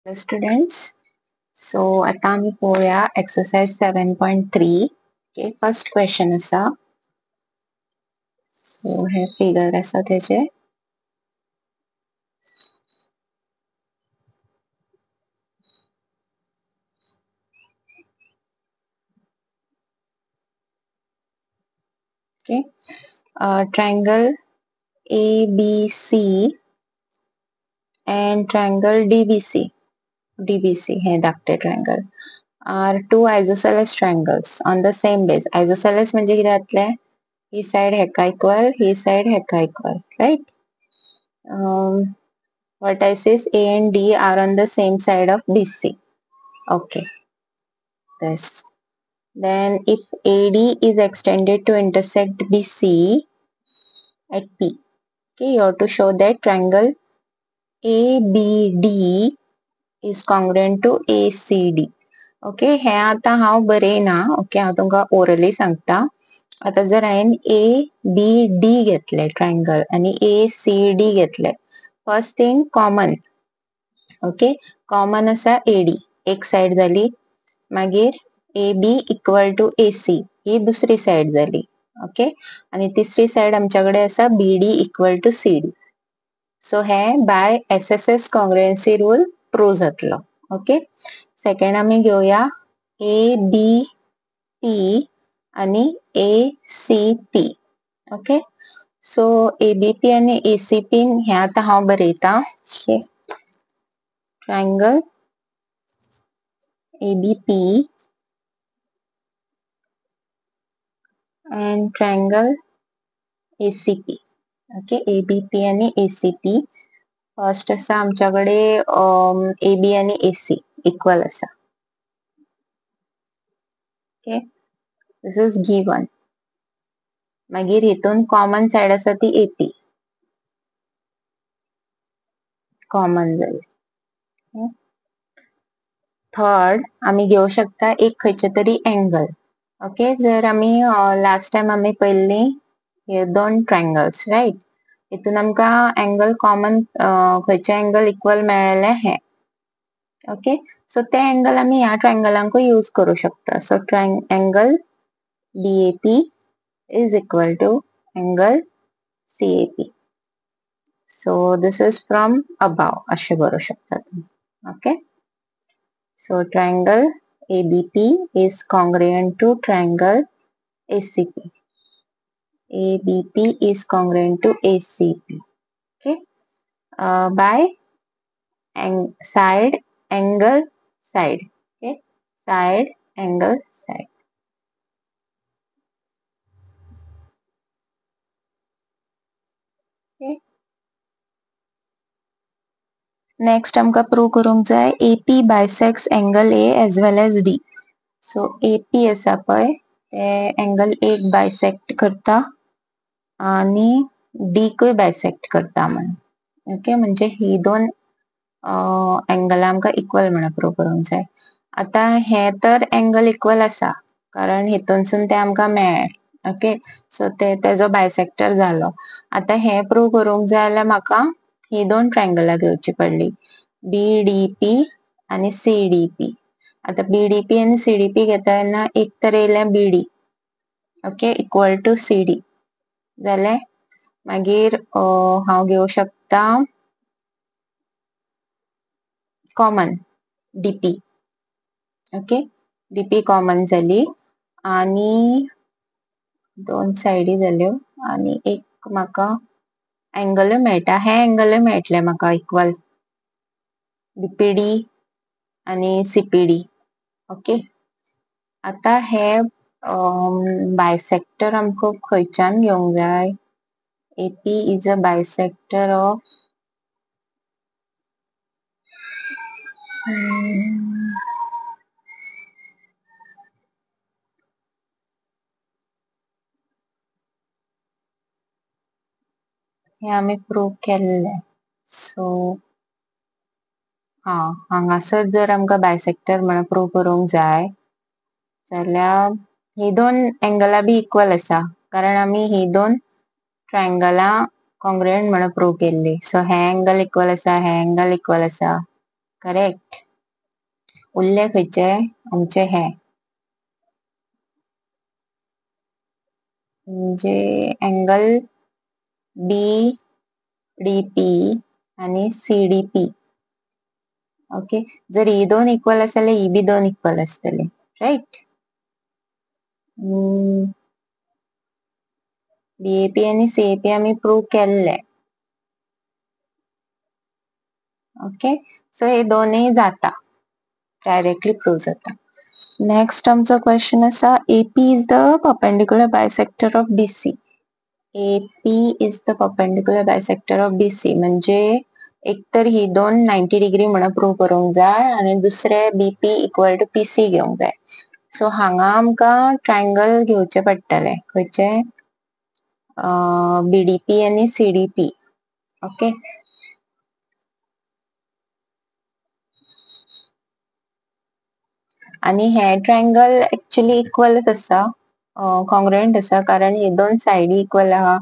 Hello students. So आता आम्ही पोया exercise 7.3. Okay, first question असा. So हे figure असा त्याचे. Okay. Triangle ABC and triangle DBC हे धाकटे triangle are two isosceles triangles on the same base. Isosceles म्हणजे किती जातले? ही side हेका equal, ही side हेका equal, right? Vertices A and D are on the same side of BC. Okay. This. Then if AD is extended to intersect BC at P. Okay, you have to show that triangle ABD is congruent to ACD. Okay, हे आता हांव बरयना. Okay, हांव तुमकां orally सांगता. आता जर हांवें ABD घेतले ट्रायंगल आणि ACD घेतले, first thing common. Okay, common आसा AD, एक साइड जाली. मागीर AB इक्वल टू AC ही दुसरी साइड जाली. ओके, आणि तिसरी साइड आमच्याकडे आसा BD equal to CD. So हे by SSS congruency rule prove जातलो. ओके, सेकंड आम्ही घेऊया ABP आणि ACP. ओके, सो ABP आणि ACP हे आता हांव बरयता. Triangle ABP and triangle ACP. Okay, ABP आणि ACP. फर्स्ट असा आमच्याकडे AB आणि AC इक्वल असा. Okay, this is given. मागीर हितून कॉमन साइड असा ती AP कॉमन जाली. थर्ड आम्ही घेऊ शकता एक खंयचे तरी एंगल. ओके, जर आम्ही लास्ट टाइम आम्ही पळयल्ली हे दोन ट्रायंगल्स, राइट? हितून आमकां एंगल कॉमन खंयचे एंगल इक्वल मेळ्ळेले हे. ओके, सो ते एंगल आम्ही ह्या ट्रायंगलांकूय यूज करू शकता. So angle BAP is equal to angle CAP. So this is from above असे करू शकता तुम्ही. Okay, so triangle ABP is congruent to triangle ACP. ABP is congruent to ACP. Okay, by side angle side. Okay, side angle side. Okay, next आमकां prove करूंक जाय AP bisects angle A as well as D. So AP आसा पळय ते angle एक bisect करता आणि D कूय bisect करता म्हण. ओके, म्हणजे ही दोन एंगलां आमकां इक्वल म्हणून प्रूव करूंक जाय. आता हे तर एंगल इक्वल आसा कारण हितूनसून ते आमकां मेळ्ळे. ओके, सो ते तेजो बायसेक्टर जालो. आता हे प्रूव करूंक जाय जाल्यार म्हाका ही दोन ट्रायंगलां घेवची पडली, BDP आणि CDP. आता BDP आणि CDP घेता तेन्ना एक तर येयलें BD. Okay, equal to CD जालें. मागीर हांव घेवं शकता common DP. Okay, DP common जाली आणि दोन साइडी जाल्यो आणि एक म्हाका एंगल मेळटा. हे एंगल मेळटले म्हाका इक्वल BPD आणि CPD. ओके, आता हे बायसेक्टर आमकां खंयच्यान घेवंक जाय? AP is a bisector of हे आम्ही प्रूव केल्ले. सो हांगासर जर आमकां बायसेक्टर म्हणून प्रूव करूंक जाय जाल्यार ही दोन एंगलां बी इक्वल आसा कारण आमी ही दोन ट्रायंगलां कॉन्ग्रुएंट म्हणून प्रूव केल्ली. सो हे एंगल इक्वल आसा, हे एंगल इक्वल आसा करेक्ट. उरले खंयचे आमचे हे म्हणजे अँगल BDP आणि CDP. ओके, जर ही दोन इक्वल आसले ही बी दोन इक्वल आसतले, राईट. BAP आणि CAP आम्ही प्रूव्ह केल्ले. ओके, सो हे दोनही जाता, डायरेक्टली प्रूव्ह जाता. नेक्स्ट आमचो क्वेश्चन असा, AP is the perpendicular bisector of BC. AP is the perpendicular bisector of BC म्हणजे एक तर ही दोन 90 डिग्री म्हणून प्रूव्ह करूंक जाय आणि दुसरे BP इक्वल टू PC घेऊंक जाय. सो हांगा आमकां ट्रायंगल घेवचे पडटले खंयचे BDP आणि CDP. ओके, आणि हे ट्रायंगल एक्चुअली इक्वलच आसा, कॉंग्रुएंट आसा, कारण ही दोन साइडी इक्वल आहा,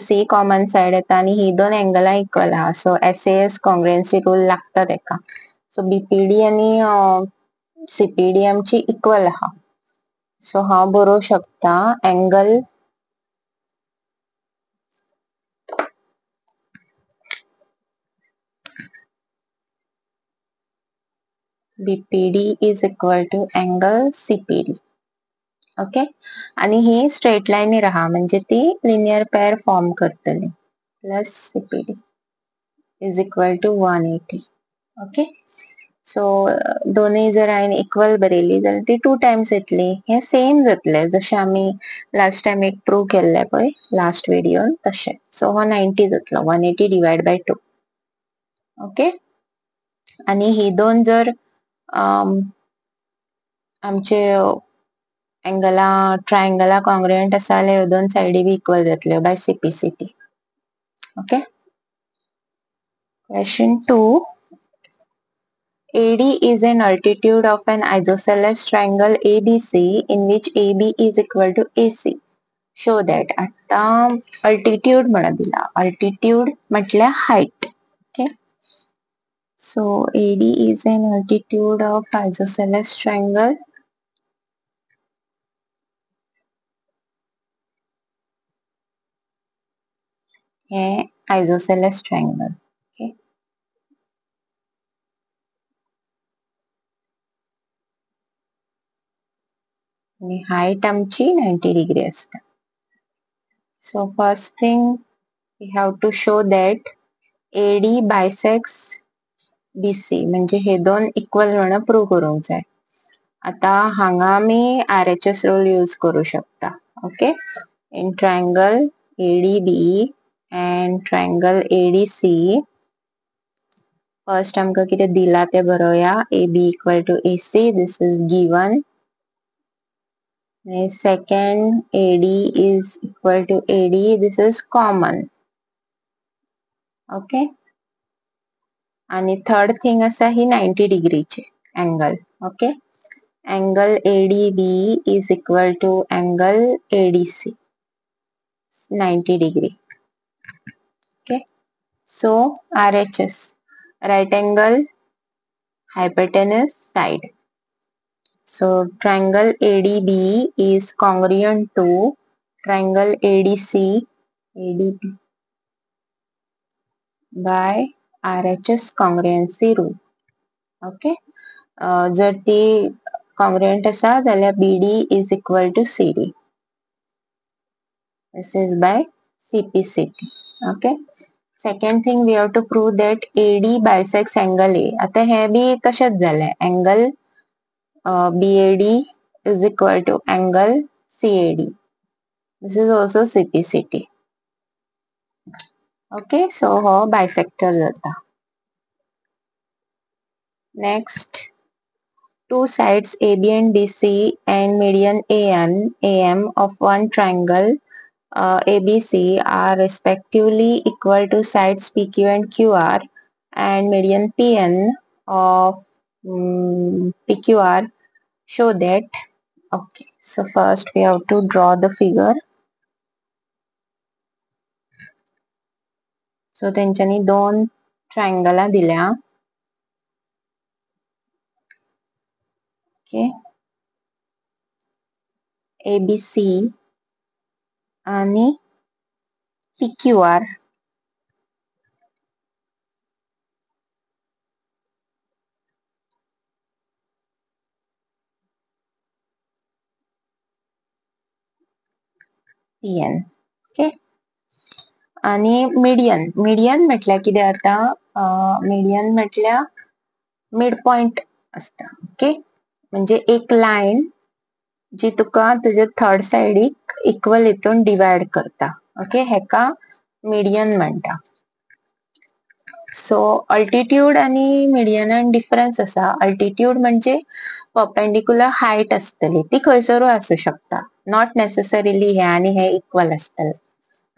C कॉमन साइड येता आणि ही दोन एंगला इक्वल आहा. सो SAS कॉंग्रुएंसी रूल लागता तेका. सो BPD आणि CPD आमची इक्वल आहा. सो हांव बरोवंक शकता angle BPD is equal to angle CPD. Okay, आणि ही स्ट्रेट लाईन राहा म्हणजे ती लिनियर पेअर फॉर्म करतली. Plus CPD is equal to 180. Okay, so दोन्ही जर हांवें इक्वल बरयली जाल्यार ती 2 टाइम्स येतली. हे सेम जातले जशें आमी लास्ट टाइम एक प्रूव्ह केल्ले पळय लास्ट व्हिडिओन तशें. सो हो 90 जातलो, 180 डिवाइड बाय 2. ओके, आणि ही दोन जर आमचे एंगला ट्रायंगला कॉंग्रुएंट आसा जाल्यार दोन साइडी बी इक्वल जातल्यो by CPCT. Okay, question 2. AD is an altitude of an isosceles triangle ABC in which AB is equal to AC. Show that. आता altitude म्हणून दिला, altitude म्हटल्यार height. Okay, so AD is an altitude of isosceles triangle. हे isosceles triangle. Okay, आणि height आमची 90 degree असता. So first thing we have to show that AD bisects BC म्हणजे हे दोन इक्वल म्हणून प्रूव्ह करूंक जाय. आता हांगा आमी RHS रूल यूज करू शकता. Okay, in triangle ADB and triangle ADC first आमकां कितें दिला ते बरोवया. AB equal to AC, this is given. Second, AD is equal to AD, this is common. Okay, आणि थर्ड थिंग असा ही 90 डिग्रीचे angle. Okay, angle ADB is equal to angle ADC, 90 degree. Okay, so RHS, right angle hypotenuse side. So triangle ADB is congruent to triangle ADC by RHS congruency rule. Okay, जर ती congruent असा जाल्यार BD is equal to CD. This is by CPCT. Okay, second thing we have to prove that AD bisects angle A. आता हे बी तशेंच झाले, angle BAD is equal to angle CAD. This is also CPCT. Okay, so हो bisector जाता. Next, two sides AB and BC and median AM of one triangle ABC are respectively equal to sides PQ and QR, and median PN of PQR. Show that. Okay, so first we have to draw the figure. So त्यांच्यानी दोन ट्रायंगला दिल्या. Okay ABC आणि PQR PN okay आणि median म्हटल्या कितें आता median म्हटल्या mid point असता okay म्हणजे एक लाइन जी तुका तुझ्या थर्ड साइडीक इक्वल हितून डिवाइड करता ओके हेका मीडियन म्हणटा सो अल्टिट्यूड आणि मीडियनान डिफरन्स असा अल्टिट्यूड म्हणजे परपेंडिक्युलर हाइट असतली ती खंयसरूय असू शकता नॉट नेसेसरीली हे आणि हे इक्वल असतले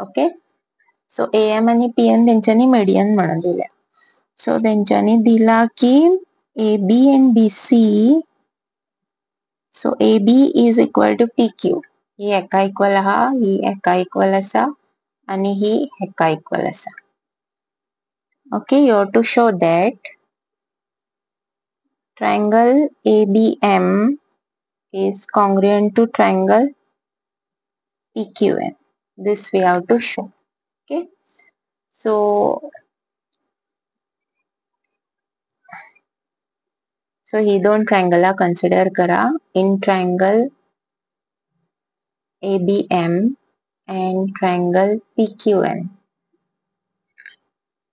ओके सो AM आणि PN तेंच्यांनी मीडियन म्हणून दिल्या सो तेंच्यांनी दिला की AB and BC so AB is equal to PQ ही एका इक्वल आहा ही एका इक्वल असा आणि ही एका इक्वल असा okay you have to show that triangle ABM is congruent to triangle PQN this we have to show okay so ही दोन ट्रायंगला consider करा in triangle ABM and triangle PQN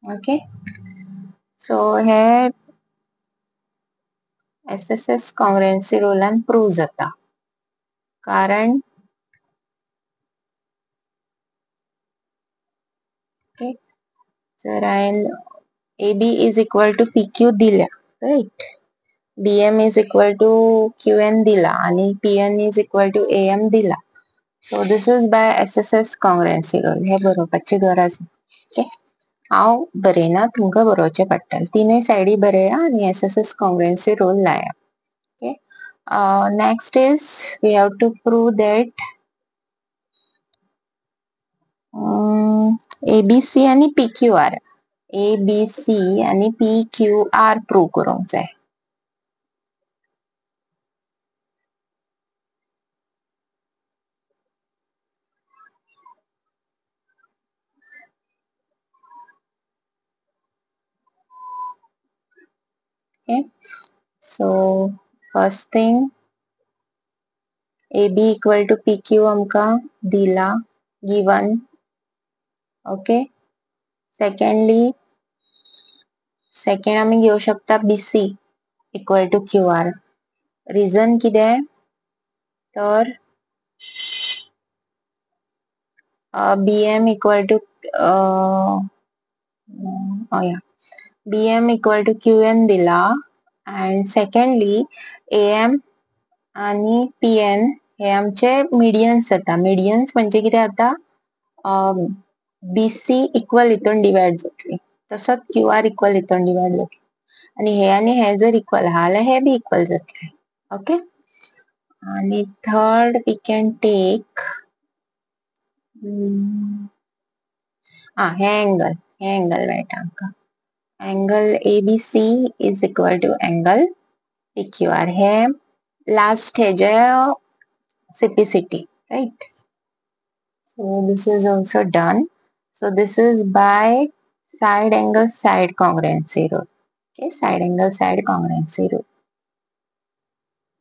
okay so here SSS congruency rule and prove जाता कारण okay जर AB is equal to PQ दिल्या right BM is equal to QN दिला आणि PN is equal to AM दिला so this is by SSS congruency rule हे बरोवपाची गरज okay हांव बरयना तुमकां बरोवचें पडटलें तिनूय सायडी बरया आणि SSS congruency rule लाया okay next is we have to prove that ABC आणि PQR ABC आणि PQR प्रूव करूंक जाय okay so first thing AB equal to PQ आमका दिला given okay secondly second आम्ही घेऊ शकता BC equal to QR reason कितें तर BM equal to BM equal to QN दिला and secondly AM आणि PN हे आमचे मीडियन्स जाता मीडियन्स म्हणजे कितें जाता BC इक्वल हितून डिवाइड जातली तसोच QR इक्वल हितून डिवाइड जातली आणि हे जर इक्वल आहा जाल्यार हे बी इक्वल जातले ओके आणि थर्ड वी कॅन टेक हे एंगल मेळटा आमकां angle ABC is equal to angle PQR हे लास्ट हेजे CPCT right so this is also done so this is by side angle side congruency rule okay side angle side congruency rule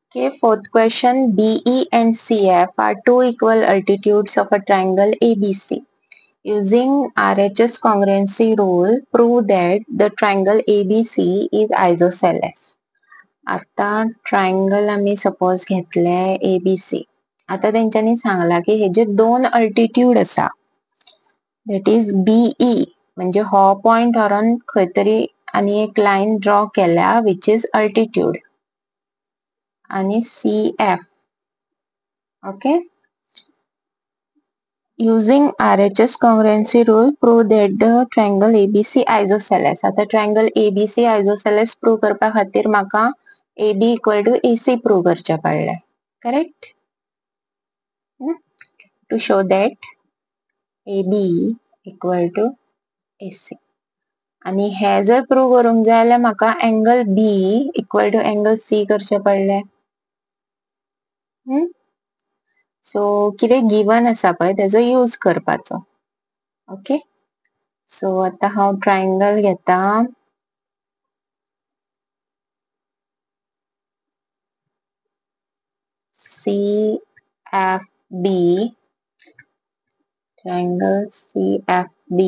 okay fourth question BE and CF are two equal altitudes of a triangle ABC using RHS congruency rule prove that the triangle ABC is isosceles आता triangle आम्ही suppose घेतले ABC आता तेंच्यांनी सांगला की हे जे दोन अल्टिट्यूड असा दॅट इज BE म्हणजे हो पॉइंट व्हरून खंय तरी आणि एक लाइन ड्रॉ केल्या विच इज अल्टिट्यूड आणि CF okay using RHS congruency rule prove that the triangle ABC isosceles आता ट्रायंगल ABC isosceles प्रूव करपा खातीर म्हाका AB equal to AC prove करचे पडले correct to show that AB equal to AC आणि हे जर प्रूव करूंक जाय जाल्यार म्हाका angle B equal to angle C करचे पडले सो कितें गिवन आसा पळय तेजो यूज करपाचो. ओके, सो आता हांव ट्रायंगल घेता. CFB, triangle CFB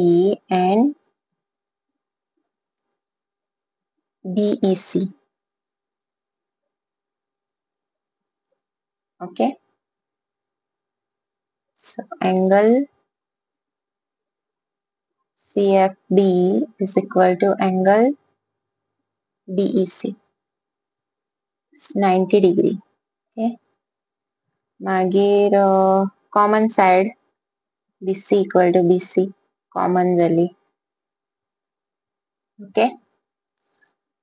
and BEC. Okay, so angle CFB is equal to angle BEC. It's 90 degree. Okay, मागीर common side BC equal to BC common जाली. ओके,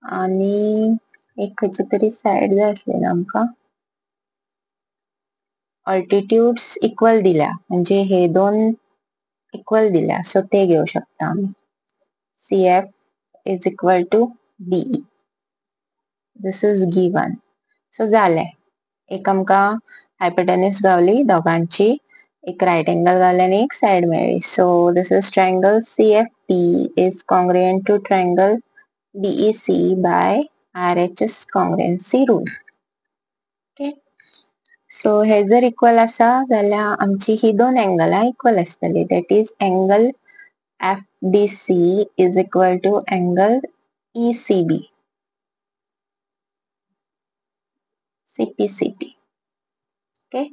आणि एक खंयची तरी साइड जाय आसली ना आमकां. अल्टिट्यूड्स इक्वल दिल्या म्हणजे हे दोन इक्वल दिल्या, सो ते घेऊ शकता आम्ही. CF is equal to BE. This is given. So जाले. एक आमकां हायपोटेनस गावली दोगांची, एक राइट एंगल गावले आणि एक साइड मेळ्ळी. So this is triangle CFP is congruent to triangle BEC by RHS congruency rule. Okay, so हे जर इक्वल आसा जाल्यार आमची ही दोन एंगलां इक्वल आसतली. That is angle FDC is equal to angle ECB, CPCT. Okay,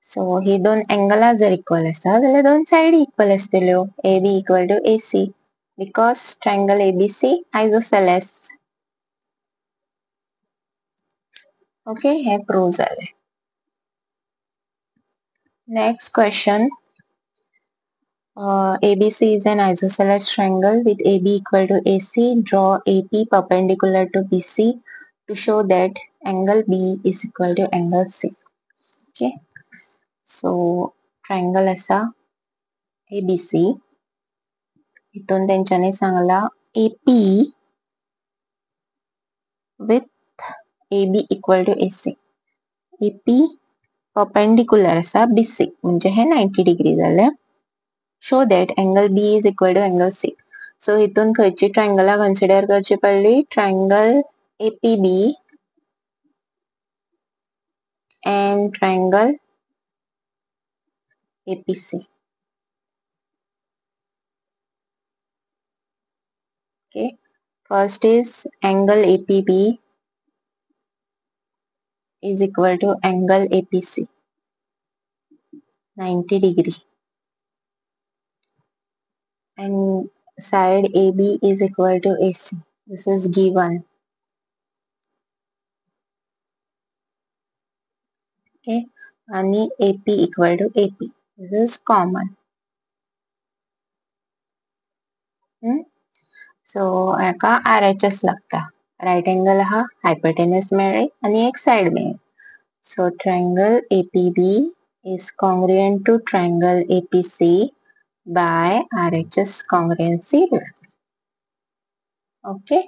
so ही दोन एंगलां जर इक्वल आसा जाल्यार दोन साइडी इक्वल आसतल्यो. AB equal to AC because triangle ABC isosceles. Okay, हे प्रूव जाले. Next question. ABC is an isosceles triangle with AB equal to AC. Draw AP perpendicular to BC to show that angle B is equal to angle C. Okay, so triangle असा ABC, इथून त्यांच्यानी सांगला AP with AB equal to AC. AP perpendicular असा BC म्हणजे हे 90 degree झाले. Show that angle B is equal to angle C. So इथून खयची ट्रायंगला consider करची पडली. Triangle APB and triangle APC. Okay, first is angle APB is equal to angle APC, 90 degree, and side AB is equal to AC. This is given. Okay, आणि AP equal to AP. This is common. So हाका RHS लागता. Right angle हा hypotenuse मेळ्ळी आणि एक side मेळ्ळी. So triangle APB is congruent to triangle APC by RHS congruency rule. Okay.